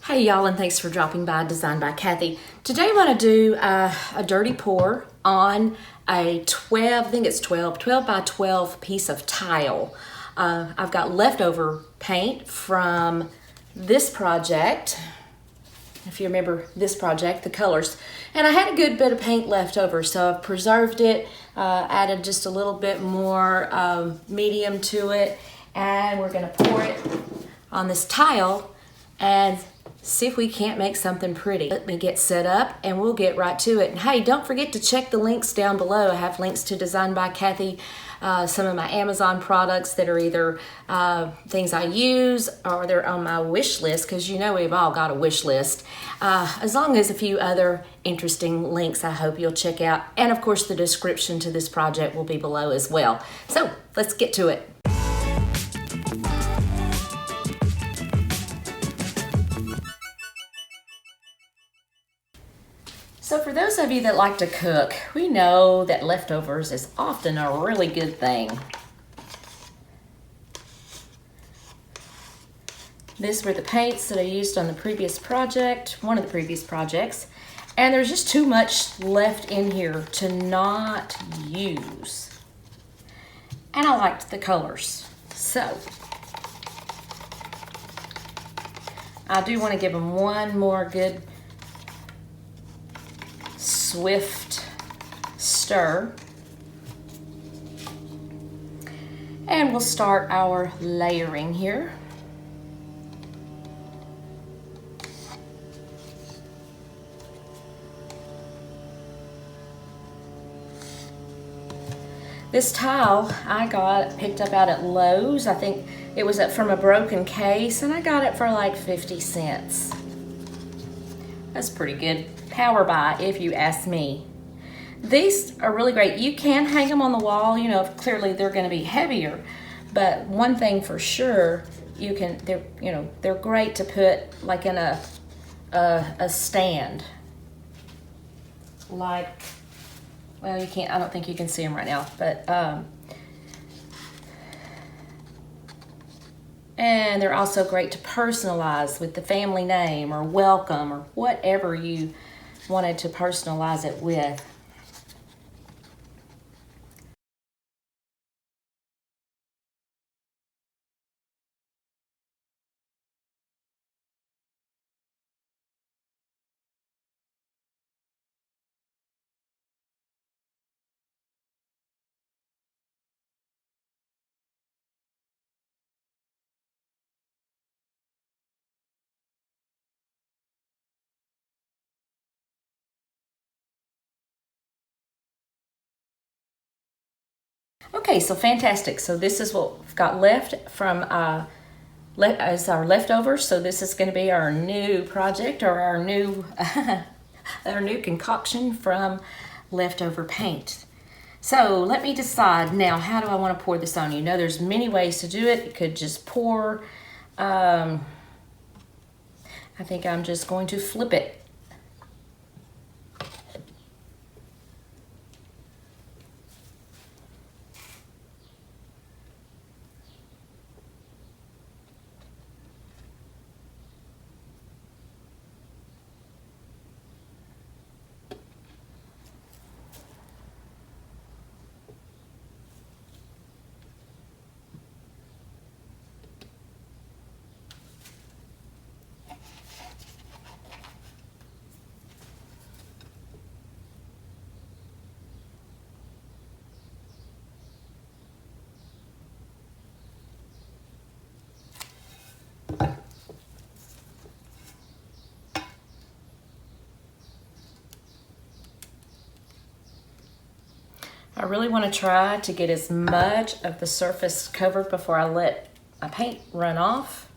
Hey y'all, and thanks for dropping by Design by Kathy. Today I'm going to do a dirty pour on a 12, I think it's 12 by 12 piece of tile. I've got leftover paint from this project. If you remember this project, the colors. And I had a good bit of paint left over, so I've preserved it, added just a little bit more medium to it, and we're going to pour it on this tile and see if we can't make something pretty. Let me get set up and we'll get right to it. And hey, don't forget to check the links down below. I have links to Design by Kathy, some of my Amazon products that are either things I use or they're on my wish list, because you know we've all got a wish list, as long as a few other interesting links I hope you'll check out. And of course the description to this project will be below as well. So let's get to it. So for those of you that like to cook, we know that leftovers is often a really good thing. These were the paints that I used on the previous project, one of the previous projects, and there's just too much left in here to not use. And I liked the colors. So I do want to give them one more good swift stir, and we'll start our layering here. This tile I picked up out at Lowe's. I think it was from a broken case, and I got it for like 50 cents. That's pretty good power buy, if you ask me. These are really great. You can hang them on the wall. You know, clearly they're going to be heavier, but one thing for sure, they're great to put like in a stand. Like, well, you can't. I don't think you can see them right now, but and they're also great to personalize with the family name or welcome or whatever you wanted to personalize it with. Okay, so fantastic. So this is what we've got left from as our leftovers. So this is going to be our new project, or our new our new concoction from leftover paint. So let me decide now, how do I want to pour this on? You know, there's many ways to do it. You could just pour. I think I'm just going to flip it. I really want to try to get as much of the surface covered before I let my paint run off.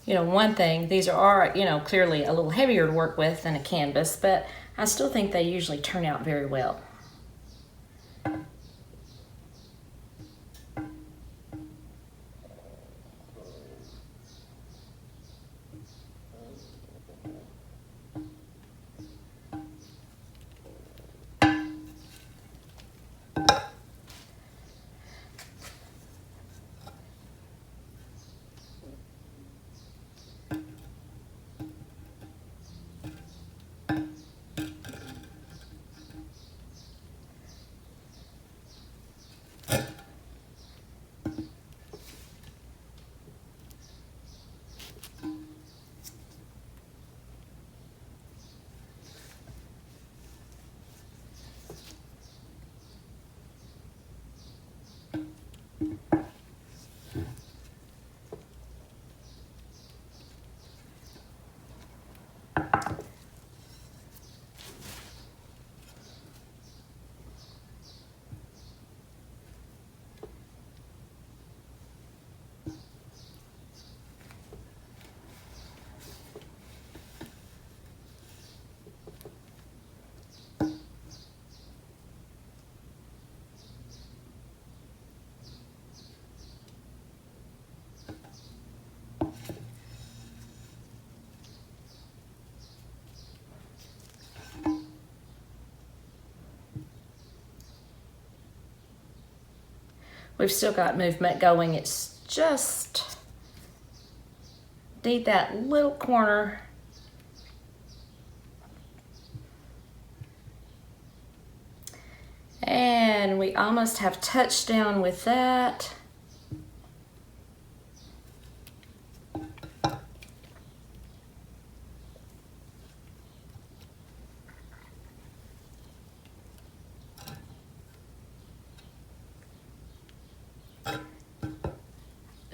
one thing, these are, clearly a little heavier to work with than a canvas, but I still think they usually turn out very well. We've still got movement going. It's just need that little corner. And we almost have touchdown with that.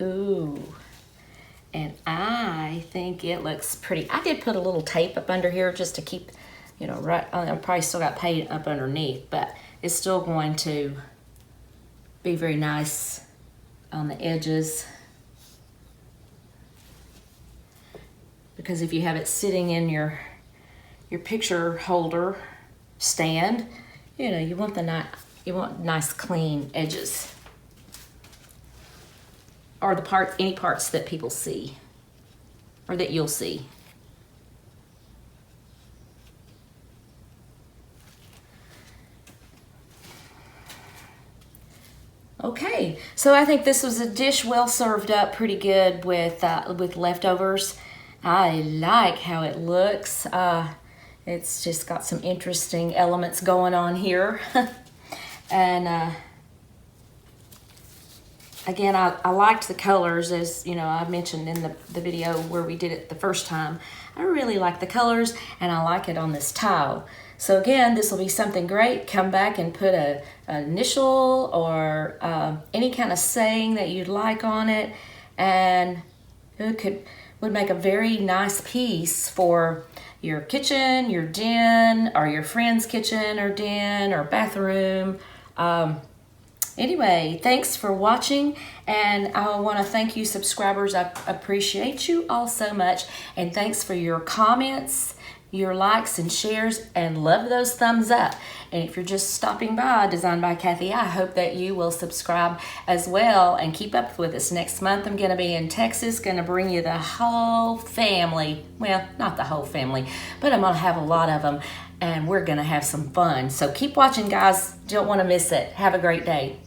Ooh, and I think it looks pretty. I did put a little tape up under here just to keep, right. I probably still got paint up underneath, but it's still going to be very nice on the edges. Because if you have it sitting in your picture holder stand, you want nice clean edges. Or any parts that people see, or that you'll see. Okay, so I think this was a dish well served up, pretty good with leftovers. I like how it looks. It's just got some interesting elements going on here, and. Again, I liked the colors, as I mentioned in the video where we did it the first time. I really like the colors, and I like it on this tile. So again, this will be something great. Come back and put an initial or any kind of saying that you'd like on it, and it would make a very nice piece for your kitchen, your den, or your friend's kitchen or den or bathroom. Anyway, thanks for watching, and I want to thank you subscribers. I appreciate you all so much, and thanks for your comments, your likes and shares, and love those thumbs up. And if you're just stopping by Design by Kathy, I hope that you will subscribe as well and keep up with us. Next month I'm going to be in Texas, going to bring you the whole family. Well, not the whole family, but I'm going to have a lot of them, and we're going to have some fun. So keep watching, guys. Don't want to miss it. Have a great day.